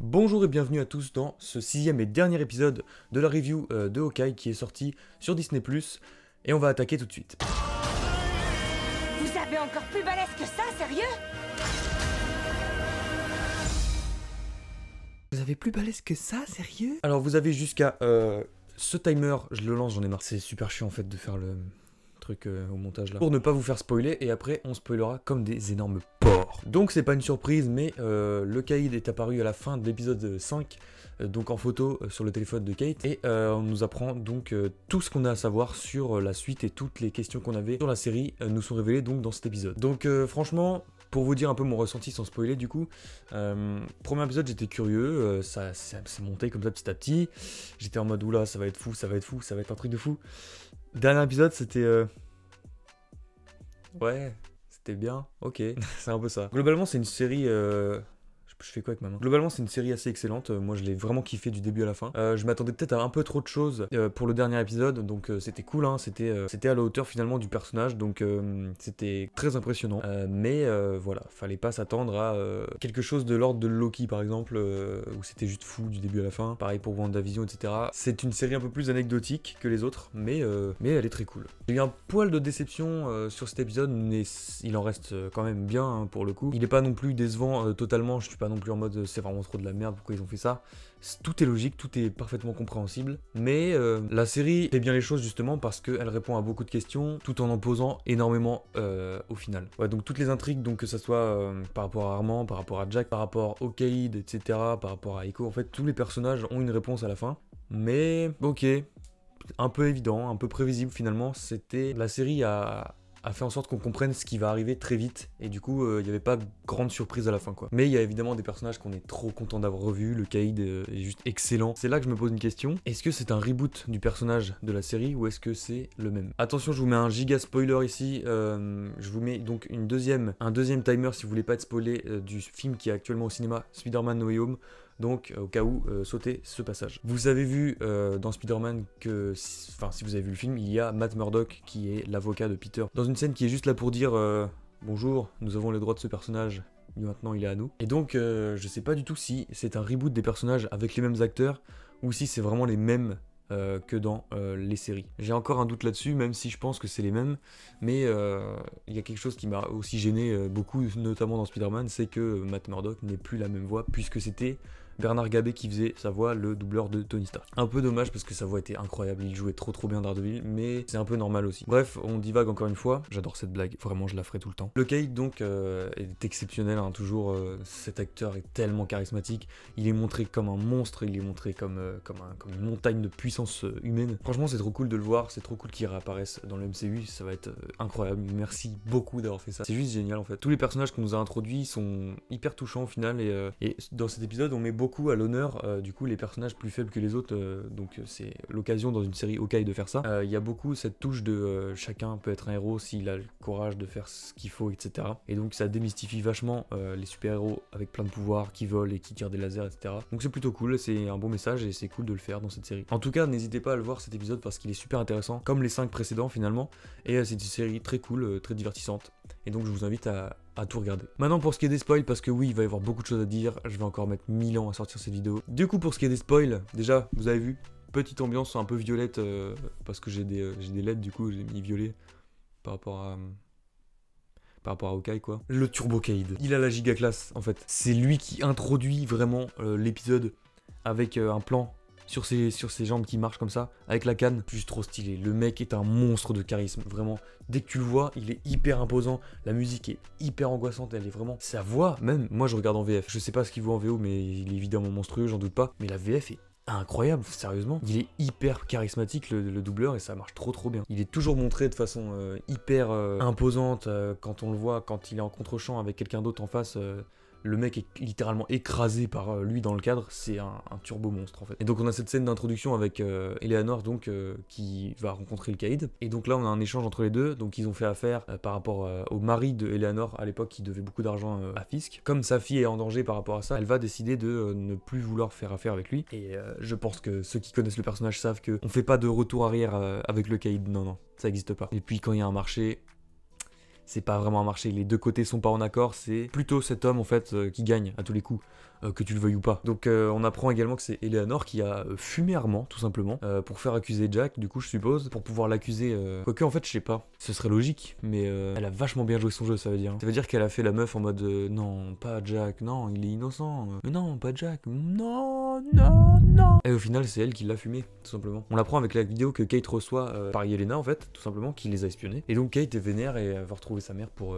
Bonjour et bienvenue à tous dans ce sixième et dernier épisode de la review de Hawkeye qui est sorti sur Disney+, et on va attaquer tout de suite. Vous avez encore plus balèze que ça, sérieux? Vous avez plus balèze que ça, sérieux? Alors vous avez jusqu'à ce timer, je le lance, j'en ai marre. C'est super chiant en fait de faire le truc au montage là. Pour ne pas vous faire spoiler, et après on spoilera comme des énormes porcs. Donc c'est pas une surprise, mais le Caïd est apparu à la fin de l'épisode 5, donc en photo sur le téléphone de Kate, et on nous apprend donc tout ce qu'on a à savoir sur la suite, et toutes les questions qu'on avait sur la série nous sont révélées donc dans cet épisode. Donc franchement, pour vous dire un peu mon ressenti sans spoiler du coup, premier épisode j'étais curieux, ça montait comme ça petit à petit, j'étais en mode oula ça va être fou, ça va être fou, ça va être un truc de fou. Dernier épisode c'était ouais, c'était bien, ok, c'est un peu ça. Globalement c'est une série je fais quoi avec ma main? Globalement, c'est une série assez excellente. Moi, je l'ai vraiment kiffé du début à la fin. Je m'attendais peut-être à un peu trop de choses pour le dernier épisode, donc c'était cool. Hein. C'était à la hauteur finalement du personnage, donc c'était très impressionnant. Mais voilà, fallait pas s'attendre à quelque chose de l'ordre de Loki par exemple, où c'était juste fou du début à la fin. Pareil pour WandaVision, etc. C'est une série un peu plus anecdotique que les autres, mais elle est très cool. J'ai eu un poil de déception sur cet épisode, mais il en reste quand même bien hein, pour le coup. Il est pas non plus décevant totalement. Je suis pas non plus en mode c'est vraiment trop de la merde, pourquoi ils ont fait ça. Tout est logique, tout est parfaitement compréhensible, mais la série fait bien les choses justement parce qu'elle répond à beaucoup de questions tout en posant énormément au final. Ouais, donc toutes les intrigues, donc que ça soit par rapport à Armand, par rapport à Jack, par rapport au Caïd, etc., par rapport à Echo, en fait tous les personnages ont une réponse à la fin, mais ok, un peu évident, un peu prévisible finalement. C'était la série a fait en sorte qu'on comprenne ce qui va arriver très vite, et du coup il n'y avait pas grande surprise à la fin quoi. Mais il y a évidemment des personnages qu'on est trop content d'avoir revus. Le Caïd est juste excellent. C'est là que je me pose une question, est-ce que c'est un reboot du personnage de la série ou est-ce que c'est le même? Attention, je vous mets un giga spoiler ici, je vous mets donc un deuxième timer si vous voulez pas être spoilé du film qui est actuellement au cinéma, Spider-Man No Way Home. Donc au cas où, sautez ce passage. Vous avez vu dans Spider-Man que, enfin si vous avez vu le film, il y a Matt Murdock qui est l'avocat de Peter, dans une scène qui est juste là pour dire bonjour, nous avons les droits de ce personnage, maintenant il est à nous. Et donc je sais pas du tout si c'est un reboot des personnages avec les mêmes acteurs, ou si c'est vraiment les mêmes que dans les séries. J'ai encore un doute là-dessus, même si je pense que c'est les mêmes, mais il y a quelque chose qui m'a aussi gêné beaucoup, notamment dans Spider-Man, c'est que Matt Murdock n'est plus la même voix, puisque c'était Bernard Gabé qui faisait sa voix, le doubleur de Tony Stark. Un peu dommage parce que sa voix était incroyable, il jouait trop bien Daredevil, mais c'est un peu normal aussi. Bref, on divague encore une fois, j'adore cette blague, vraiment je la ferai tout le temps. Le Caïd donc est exceptionnel, hein, toujours, cet acteur est tellement charismatique, il est montré comme un monstre, il est montré comme une montagne de puissance humaine. Franchement c'est trop cool de le voir, c'est trop cool qu'il réapparaisse dans le MCU, ça va être incroyable, merci beaucoup d'avoir fait ça. C'est juste génial en fait. Tous les personnages qu'on nous a introduits sont hyper touchants au final, et dans cet épisode on met beaucoup à l'honneur du coup les personnages plus faibles que les autres, donc c'est l'occasion dans une série Hawkeye de faire ça. Il y a beaucoup cette touche de chacun peut être un héros s'il a le courage de faire ce qu'il faut, etc. Et donc ça démystifie vachement les super-héros avec plein de pouvoirs qui volent et qui tirent des lasers, etc. Donc c'est plutôt cool, c'est un bon message et c'est cool de le faire dans cette série. En tout cas n'hésitez pas à le voir cet épisode parce qu'il est super intéressant, comme les 5 précédents finalement, et c'est une série très cool, très divertissante, et donc je vous invite à tout regarder. Maintenant pour ce qui est des spoils, parce que oui il va y avoir beaucoup de choses à dire, je vais encore mettre 1000 ans à sortir cette vidéo. Du coup pour ce qui est des spoils, déjà vous avez vu, petite ambiance un peu violette, parce que j'ai des LED du coup j'ai mis violet par rapport à Hawkeye quoi. Le Turbo Caïd, il a la giga classe en fait. C'est lui qui introduit vraiment l'épisode avec un plan sur ses jambes qui marchent comme ça, avec la canne, juste trop stylé. Le mec est un monstre de charisme, vraiment. Dès que tu le vois, il est hyper imposant, la musique est hyper angoissante, elle est vraiment... Sa voix, même, moi je regarde en VF, je sais pas ce qu'il vaut en VO, mais il est évidemment monstrueux, j'en doute pas, mais la VF est incroyable, sérieusement. Il est hyper charismatique le doubleur, et ça marche trop bien. Il est toujours montré de façon hyper imposante, quand on le voit, quand il est en contre-champ avec quelqu'un d'autre en face... Le mec est littéralement écrasé par lui dans le cadre, c'est un turbo monstre en fait. Et donc on a cette scène d'introduction avec Eleanor donc qui va rencontrer le Caïd. Et donc là on a un échange entre les deux, donc ils ont fait affaire par rapport au mari de Eleanor à l'époque qui devait beaucoup d'argent à Fisk. Comme sa fille est en danger par rapport à ça, elle va décider de ne plus vouloir faire affaire avec lui. Et je pense que ceux qui connaissent le personnage savent que on fait pas de retour arrière avec le Caïd, non, ça existe pas. Et puis quand il y a un marché... c'est pas vraiment un marché, les deux côtés sont pas en accord, c'est plutôt cet homme en fait qui gagne à tous les coups, que tu le veuilles ou pas. Donc on apprend également que c'est Eleanor qui a fumé Armand tout simplement pour faire accuser Jack, du coup je suppose, pour pouvoir l'accuser, quoique en fait je sais pas, ce serait logique, mais elle a vachement bien joué son jeu, ça veut dire. Ça veut dire qu'elle a fait la meuf en mode non, pas Jack, non, il est innocent, mais non, pas Jack, non, non, non. Et au final c'est elle qui l'a fumé, tout simplement. On l'apprend avec la vidéo que Kate reçoit par Yelena en fait, tout simplement, qui les a espionnés. Et donc Kate est vénère et va retrouver sa mère pour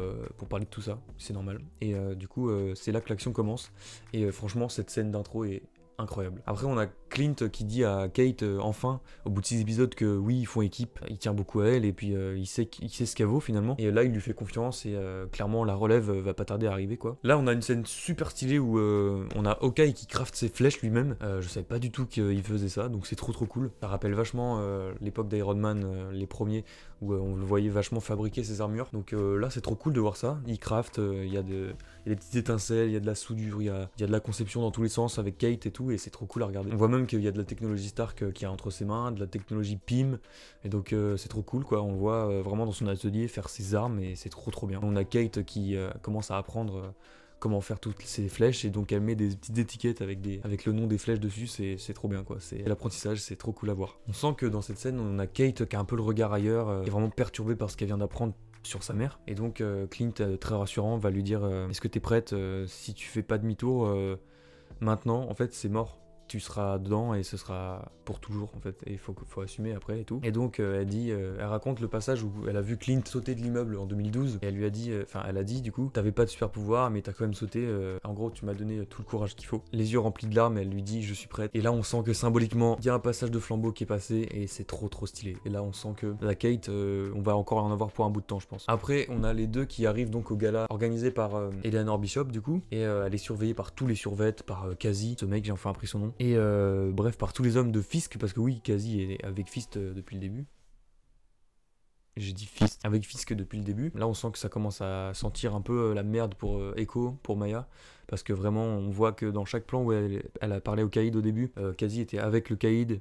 parler de tout ça, c'est normal. Et du coup c'est là que l'action commence. Et franchement cette scène d'intro est incroyable. Après on a Clint qui dit à Kate enfin au bout de 6 épisodes que oui ils font équipe, il tient beaucoup à elle et puis il sait ce qu'elle vaut finalement, et là il lui fait confiance et clairement la relève va pas tarder à arriver quoi. Là on a une scène super stylée où on a Hawkeye qui craft ses flèches lui-même, je savais pas du tout qu'il faisait ça, donc c'est trop cool. Ça rappelle vachement l'époque d'Iron Man, les premiers, où on le voyait vachement fabriquer ses armures, donc là c'est trop cool de voir ça. Il craft, il y a des petites étincelles, il y a de la soudure, il y a de la conception dans tous les sens avec Kate et tout, et c'est trop cool à regarder. On voit même qu'il y a de la technologie Stark qui a entre ses mains, de la technologie PIM, et donc c'est trop cool quoi. On le voit vraiment dans son atelier faire ses armes et c'est trop bien. On a Kate qui commence à apprendre comment faire toutes ces flèches, et donc elle met des petites étiquettes avec le nom des flèches dessus, c'est trop bien quoi. C'est l'apprentissage, c'est trop cool à voir. On sent que dans cette scène on a Kate qui a un peu le regard ailleurs, qui est vraiment perturbée par ce qu'elle vient d'apprendre sur sa mère, et donc Clint très rassurant va lui dire est-ce que t'es prête, si tu fais pas demi-tour maintenant en fait c'est mort, tu seras dedans et ce sera pour toujours en fait, et il faut assumer après et tout. Et donc elle raconte le passage où elle a vu Clint sauter de l'immeuble en 2012, et elle lui a dit, elle a dit du coup, t'avais pas de super pouvoir mais t'as quand même sauté, en gros tu m'as donné tout le courage qu'il faut. Les yeux remplis de larmes, elle lui dit je suis prête, et là on sent que symboliquement il y a un passage de flambeau qui est passé et c'est trop stylé. Et là on sent que la Kate, on va encore en avoir pour un bout de temps je pense. Après on a les deux qui arrivent donc au gala organisé par Eleanor Bishop du coup, et elle est surveillée par tous les survêtes, par Cassie, ce mec j'ai enfin appris son nom, et bref par tous les hommes de Fisk, parce que oui Cassie est avec Fisk depuis le début. J'ai dit Fisk, avec Fisk depuis le début. Là on sent que ça commence à sentir un peu la merde pour Echo, pour Maya, parce que vraiment on voit que dans chaque plan où elle a parlé au Caïd au début, Cassie était avec le Caïd,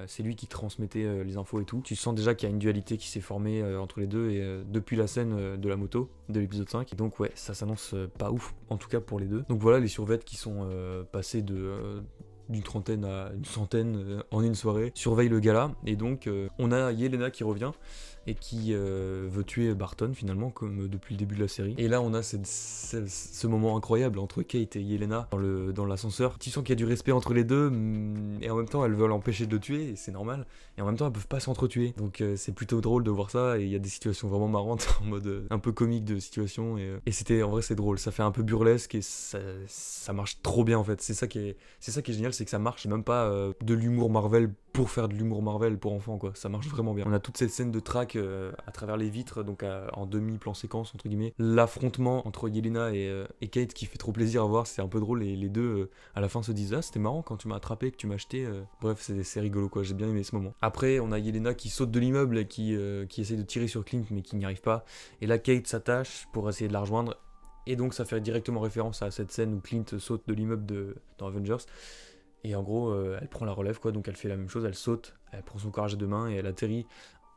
c'est lui qui transmettait les infos et tout. Tu sens déjà qu'il y a une dualité qui s'est formée entre les deux, et depuis la scène de la moto de l'épisode 5, et donc ouais ça s'annonce pas ouf en tout cas pour les deux. Donc voilà les survêtes qui sont passés d'une trentaine à une centaine en une soirée, surveille le gala, et donc on a Yelena qui revient et qui veut tuer Barton finalement, comme depuis le début de la série. Et là on a ce moment incroyable entre Kate et Yelena dans l'ascenseur. Tu sens qu'il y a du respect entre les deux, et en même temps elles veulent l'empêcher de le tuer, et c'est normal, et en même temps elles peuvent pas s'entretuer, donc c'est plutôt drôle de voir ça, et il y a des situations vraiment marrantes en mode un peu comique de situation, et c'était, en vrai c'est drôle, ça fait un peu burlesque, et ça marche trop bien en fait. C'est ça qui est génial, c'est que ça marche, c'est même pas de l'humour Marvel pour faire de l'humour Marvel pour enfants quoi, ça marche vraiment bien. On a toute cette scène de track à travers les vitres, donc en demi-plan séquence entre guillemets, l'affrontement entre Yelena et Kate qui fait trop plaisir à voir, c'est un peu drôle, et les deux à la fin se disent ah c'était marrant quand tu m'as attrapé, que tu m'as acheté, bref c'est rigolo quoi, j'ai bien aimé ce moment. Après on a Yelena qui saute de l'immeuble et qui essaie de tirer sur Clint mais qui n'y arrive pas, et là Kate s'attache pour essayer de la rejoindre, et donc ça fait directement référence à cette scène où Clint saute de l'immeuble dans Avengers. Et en gros, elle prend la relève quoi, donc elle fait la même chose, elle saute, elle prend son courage à deux mains et elle atterrit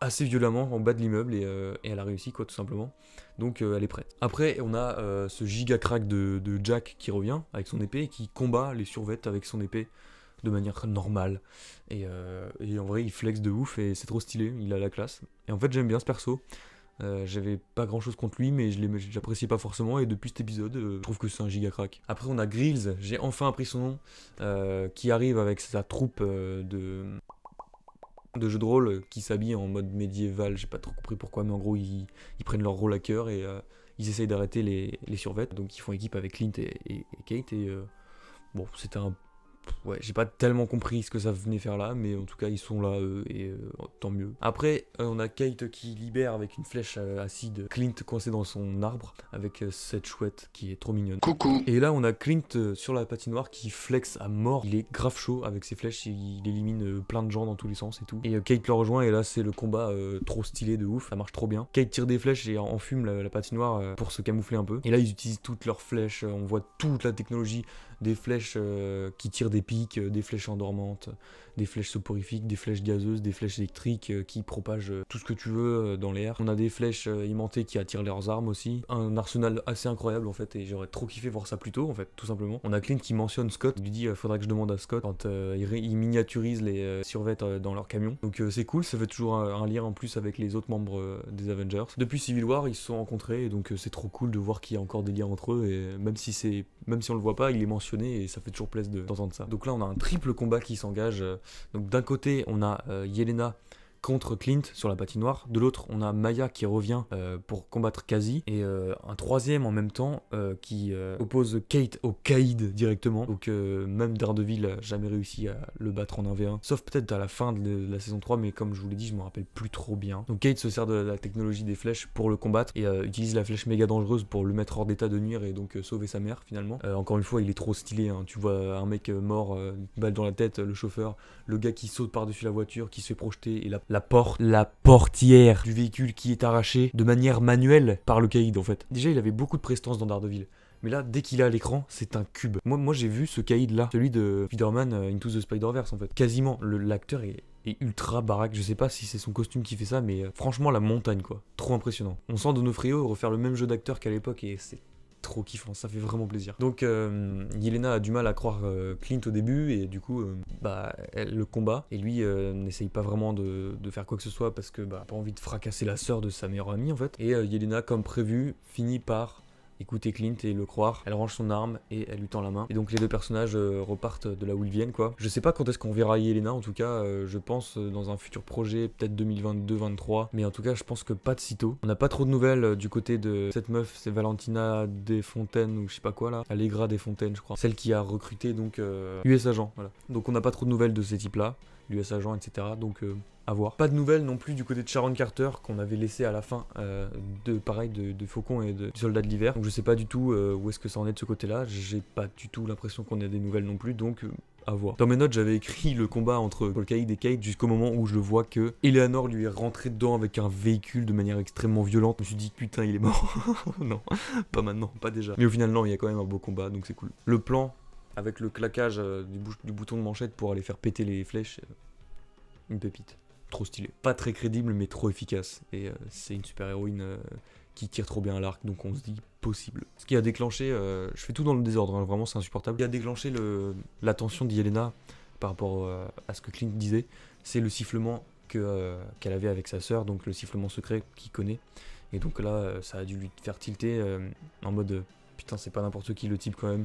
assez violemment en bas de l'immeuble, et elle a réussi quoi tout simplement. Donc elle est prête. Après on a ce giga crack de Jack qui revient avec son épée et qui combat les survêtes avec son épée de manière normale. Et en vrai il flex de ouf et c'est trop stylé, il a la classe. Et en fait j'aime bien ce perso. J'avais pas grand chose contre lui, mais j'appréciais pas forcément, et depuis cet épisode je trouve que c'est un giga crack. Après on a Grills, j'ai enfin appris son nom, qui arrive avec sa troupe de jeux de rôle, qui s'habille en mode médiéval, j'ai pas trop compris pourquoi, mais en gros ils prennent leur rôle à cœur, et ils essayent d'arrêter les survêtes, donc ils font équipe avec Clint et Kate, et bon c'était un... Ouais, j'ai pas tellement compris ce que ça venait faire là, mais en tout cas ils sont là et tant mieux. Après on a Kate qui libère avec une flèche acide Clint coincé dans son arbre avec cette chouette qui est trop mignonne. Coucou. Et là on a Clint sur la patinoire qui flex à mort, il est grave chaud avec ses flèches, il élimine plein de gens dans tous les sens et tout. Et Kate le rejoint, et là c'est le combat trop stylé de ouf, ça marche trop bien. Kate tire des flèches et enfume la patinoire pour se camoufler un peu. Et là ils utilisent toutes leurs flèches, on voit toute la technologie des flèches qui tirent des pics, des flèches endormantes, des flèches soporifiques, des flèches gazeuses, des flèches électriques qui propagent tout ce que tu veux dans l'air. On a des flèches aimantées qui attirent leurs armes aussi. Un arsenal assez incroyable en fait, et j'aurais trop kiffé voir ça plus tôt en fait, tout simplement. On a Clint qui mentionne Scott, il lui dit faudrait que je demande à Scott quand il miniaturise les survêtes dans leur camion. Donc c'est cool, ça fait toujours un lien en plus avec les autres membres des Avengers. Depuis Civil War, ils se sont rencontrés, et donc c'est trop cool de voir qu'il y a encore des liens entre eux, et même si on le voit pas, il est mentionné, et ça fait toujours plaisir d'entendre ça. Donc là on a un triple combat qui s'engage. Donc d'un côté on a Yelena contre Clint sur la patinoire, de l'autre on a Maya qui revient pour combattre Kazi, et un troisième en même temps qui oppose Kate au Kaïd directement. Donc même Daredevil a jamais réussi à le battre en 1v1, sauf peut-être à la fin de la saison 3, mais comme je vous l'ai dit, je me rappelle plus trop bien. Donc Kate se sert de la technologie des flèches pour le combattre, et utilise la flèche méga dangereuse pour le mettre hors d'état de nuire, et donc sauver sa mère finalement. Encore une fois, il est trop stylé, hein. Tu vois un mec mort, une balle dans la tête, le chauffeur, le gars qui saute par-dessus la voiture, qui se fait projeter, et la portière du véhicule qui est arrachée de manière manuelle par le Kaïd en fait. Déjà il avait beaucoup de prestance dans Daredevil, mais là dès qu'il est à l'écran c'est un cube. Moi j'ai vu ce Kaïd là, celui de Spider-Man Into the Spider-Verse en fait. Quasiment l'acteur est ultra baraque, je sais pas si c'est son costume qui fait ça, mais franchement la montagne quoi, trop impressionnant. On sent Donofrio refaire le même jeu d'acteur qu'à l'époque, et c'est trop kiffant, ça fait vraiment plaisir. Donc Yelena a du mal à croire Clint au début, et du coup elle le combat, et lui n'essaye pas vraiment de faire quoi que ce soit parce que pas envie de fracasser la sœur de sa meilleure amie en fait. Et Yelena, comme prévu, finit par écouter Clint et le croire. Elle range son arme et elle lui tend la main, et donc les deux personnages repartent de là où ils viennent quoi. Je sais pas quand est-ce qu'on verra Yelena, en tout cas je pense dans un futur projet, peut-être 2022-23, mais en tout cas je pense que pas de sitôt. On n'a pas trop de nouvelles du côté de cette meuf, c'est Valentina Desfontaines ou je sais pas quoi là, Allegra Desfontaines je crois, celle qui a recruté donc US Agent, voilà. Donc on n'a pas trop de nouvelles de ces types là, l'US Agent etc, donc à voir. Pas de nouvelles non plus du côté de Sharon Carter qu'on avait laissé à la fin de Faucon et de Soldat de l'hiver. Donc je sais pas du tout où est-ce que ça en est de ce côté-là. J'ai pas du tout l'impression qu'on ait des nouvelles non plus, donc à voir. Dans mes notes j'avais écrit le combat entre Paul Kaïd et Kate jusqu'au moment où je vois que Eleanor lui est rentrée dedans avec un véhicule de manière extrêmement violente. Je me suis dit putain il est mort. Non, pas maintenant, pas déjà. Mais au final non, il y a quand même un beau combat, donc c'est cool. Le plan avec le claquage du bouton de manchette pour aller faire péter les flèches, une pépite. Trop stylé. Pas très crédible mais trop efficace, et c'est une super héroïne qui tire trop bien à l'arc, donc on se dit possible. Ce qui a déclenché, je fais tout dans le désordre, hein, vraiment c'est insupportable. Ce qui a déclenché l'attention d'Yelena par rapport à ce que Clint disait, c'est le sifflement qu'elle avait avec sa sœur, donc le sifflement secret qu'il connaît, et donc là ça a dû lui faire tilter en mode putain c'est pas n'importe qui le type quand même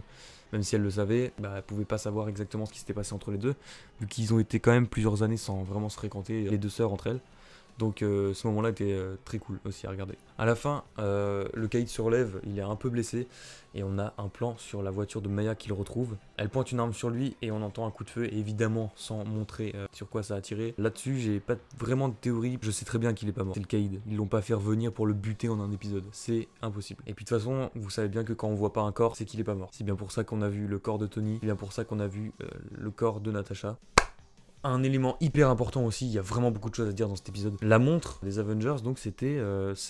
si elle le savait, elle pouvait pas savoir exactement ce qui s'était passé entre les deux, vu qu'ils ont été quand même plusieurs années sans vraiment se fréquenter, les deux sœurs entre elles. Donc ce moment-là était très cool aussi à regarder. À la fin, le Kaïd se relève, il est un peu blessé, et on a un plan sur la voiture de Maya qui le retrouve. Elle pointe une arme sur lui et on entend un coup de feu, et évidemment sans montrer sur quoi ça a tiré. Là-dessus, j'ai pas vraiment de théorie, je sais très bien qu'il est pas mort. C'est le Kaïd, ils l'ont pas fait revenir pour le buter en un épisode, c'est impossible. Et puis de toute façon, vous savez bien que quand on voit pas un corps, c'est qu'il est pas mort. C'est bien pour ça qu'on a vu le corps de Tony, c'est bien pour ça qu'on a vu le corps de Natasha. Un élément hyper important aussi, il y a vraiment beaucoup de choses à dire dans cet épisode. La montre des Avengers, donc c'était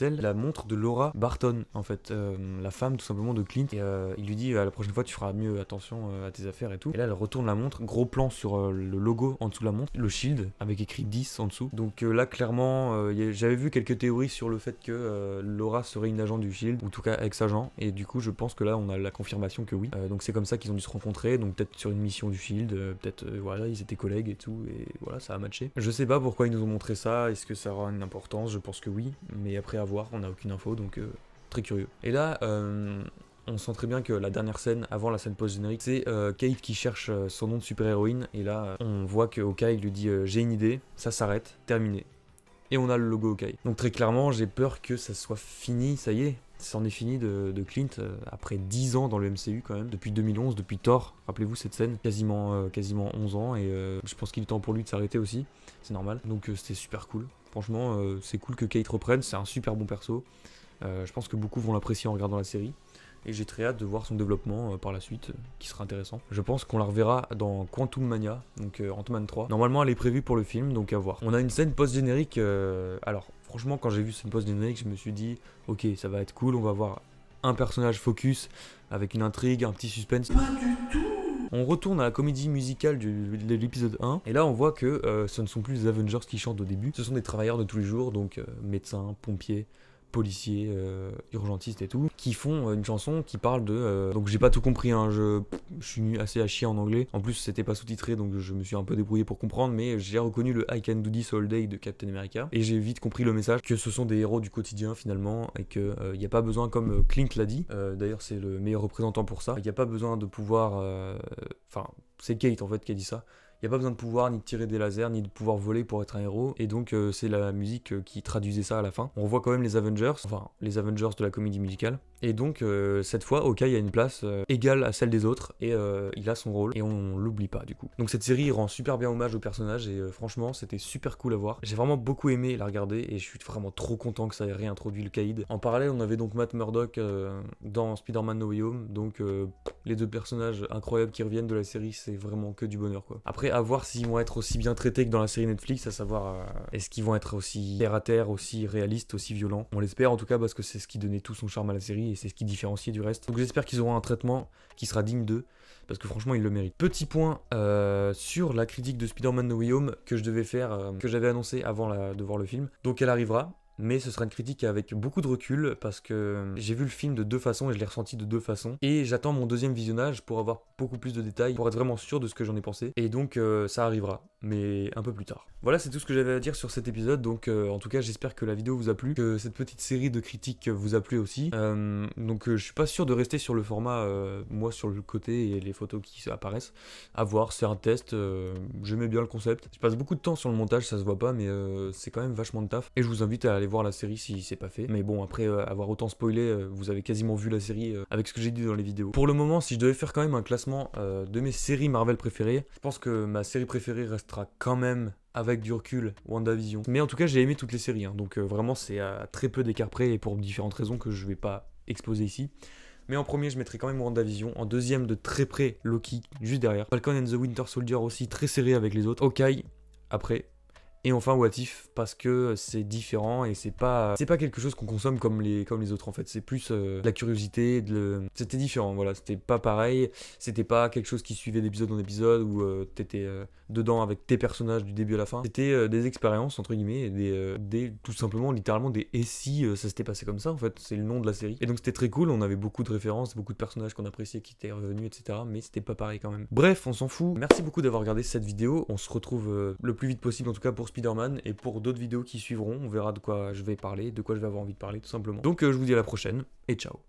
la montre de Laura Barton, en fait, la femme tout simplement de Clint. Et il lui dit la prochaine fois tu feras mieux attention à tes affaires et tout. Et là elle retourne la montre, gros plan sur le logo en dessous de la montre, le shield avec écrit 10 en dessous. Donc là clairement, j'avais vu quelques théories sur le fait que Laura serait une agent du shield, ou en tout cas ex-agent. Et du coup je pense que là on a la confirmation que oui. Donc c'est comme ça qu'ils ont dû se rencontrer, donc peut-être sur une mission du shield, peut-être voilà ils étaient collègues et tout. Et voilà, ça a matché. Je sais pas pourquoi ils nous ont montré ça, est-ce que ça aura une importance, je pense que oui, mais après à voir, on n'a aucune info, donc très curieux. Et là, on sent très bien que la dernière scène, avant la scène post-générique, c'est Kate qui cherche son nom de super-héroïne, et là, on voit que Hawkeye lui dit j'ai une idée, ça s'arrête, terminé. Et on a le logo Hawkeye. Donc très clairement, j'ai peur que ça soit fini, ça y est. C'en est fini de Clint après 10 ans dans le MCU quand même, depuis 2011, depuis Thor, rappelez-vous cette scène, quasiment 11 ans, et je pense qu'il est temps pour lui de s'arrêter aussi, c'est normal, donc c'était super cool, franchement c'est cool que Kate reprenne, c'est un super bon perso, je pense que beaucoup vont l'apprécier en regardant la série, et j'ai très hâte de voir son développement par la suite, qui sera intéressant. Je pense qu'on la reverra dans Quantum Mania, donc Ant-Man 3. Normalement elle est prévue pour le film, donc à voir. On a une scène post-générique, alors franchement quand j'ai vu cette post-générique, je me suis dit, ok ça va être cool, on va voir un personnage focus, avec une intrigue, un petit suspense. Pas du tout. On retourne à la comédie musicale de l'épisode 1, et là on voit que ce ne sont plus les Avengers qui chantent au début, ce sont des travailleurs de tous les jours, donc médecins, pompiers, policiers, urgentistes et tout, qui font une chanson qui parle de... donc j'ai pas tout compris, hein, je suis assez à chier en anglais, en plus c'était pas sous-titré donc je me suis un peu débrouillé pour comprendre, mais j'ai reconnu le I Can Do This All Day de Captain America, et j'ai vite compris le message que ce sont des héros du quotidien finalement, et que y a pas besoin, comme Clint l'a dit, d'ailleurs c'est le meilleur représentant pour ça, il y a pas besoin de pouvoir... Enfin, c'est Kate en fait qui a dit ça. Il n'y a pas besoin de pouvoir, ni de tirer des lasers, ni de pouvoir voler pour être un héros. Et donc c'est la musique qui traduisait ça à la fin. On voit quand même les Avengers, enfin les Avengers de la comédie musicale. Et donc cette fois, Hawkeye a une place égale à celle des autres. Et il a son rôle. Et on l'oublie pas du coup. Donc cette série rend super bien hommage au personnage. Et franchement, c'était super cool à voir. J'ai vraiment beaucoup aimé la regarder. Et je suis vraiment trop content que ça ait réintroduit le Caïd. En parallèle, on avait donc Matt Murdock dans Spider-Man No Way Home. Donc les deux personnages incroyables qui reviennent de la série, c'est vraiment que du bonheur quoi. Après, à voir s'ils vont être aussi bien traités que dans la série Netflix, à savoir est-ce qu'ils vont être aussi terre à terre, aussi réalistes, aussi violents. On l'espère en tout cas parce que c'est ce qui donnait tout son charme à la série et c'est ce qui différenciait du reste. Donc j'espère qu'ils auront un traitement qui sera digne d'eux, parce que franchement ils le méritent. Petit point sur la critique de Spider-Man No Way Home que je devais faire, que j'avais annoncé avant de voir le film. Donc elle arrivera. Mais ce sera une critique avec beaucoup de recul parce que j'ai vu le film de deux façons et je l'ai ressenti de deux façons. Et j'attends mon deuxième visionnage pour avoir beaucoup plus de détails, pour être vraiment sûr de ce que j'en ai pensé. Et donc ça arrivera, mais un peu plus tard. Voilà, c'est tout ce que j'avais à dire sur cet épisode. Donc en tout cas, j'espère que la vidéo vous a plu, que cette petite série de critiques vous a plu aussi. Donc je suis pas sûr de rester sur le format, moi sur le côté et les photos qui apparaissent. À voir, c'est un test. J'aimais bien le concept. Je passe beaucoup de temps sur le montage, ça se voit pas, mais c'est quand même vachement de taf. Et je vous invite à aller voir la série si c'est pas fait. Mais bon, après avoir autant spoilé, vous avez quasiment vu la série avec ce que j'ai dit dans les vidéos. Pour le moment, si je devais faire quand même un classement de mes séries Marvel préférées, je pense que ma série préférée restera quand même, avec du recul, WandaVision. Mais en tout cas, j'ai aimé toutes les séries, hein, donc vraiment c'est à très peu d'écart près et pour différentes raisons que je vais pas exposer ici. Mais en premier, je mettrai quand même WandaVision. En deuxième, de très près, Loki, juste derrière. Falcon and the Winter Soldier aussi, très serré avec les autres. Hawkeye, après. Et enfin What If, parce que c'est différent et c'est pas quelque chose qu'on consomme comme les autres en fait, c'est plus la curiosité, c'était différent, voilà, c'était pas pareil, c'était pas quelque chose qui suivait d'épisode en épisode où t'étais dedans avec tes personnages du début à la fin, c'était des expériences entre guillemets, des tout simplement littéralement des et si ça s'était passé comme ça en fait, c'est le nom de la série. Et donc c'était très cool, on avait beaucoup de références, beaucoup de personnages qu'on appréciait qui étaient revenus, etc. Mais c'était pas pareil quand même. Bref, on s'en fout. Merci beaucoup d'avoir regardé cette vidéo, on se retrouve le plus vite possible en tout cas pour Spider-Man et pour d'autres vidéos qui suivront, on verra de quoi je vais parler, de quoi je vais avoir envie de parler tout simplement. Donc je vous dis à la prochaine et ciao.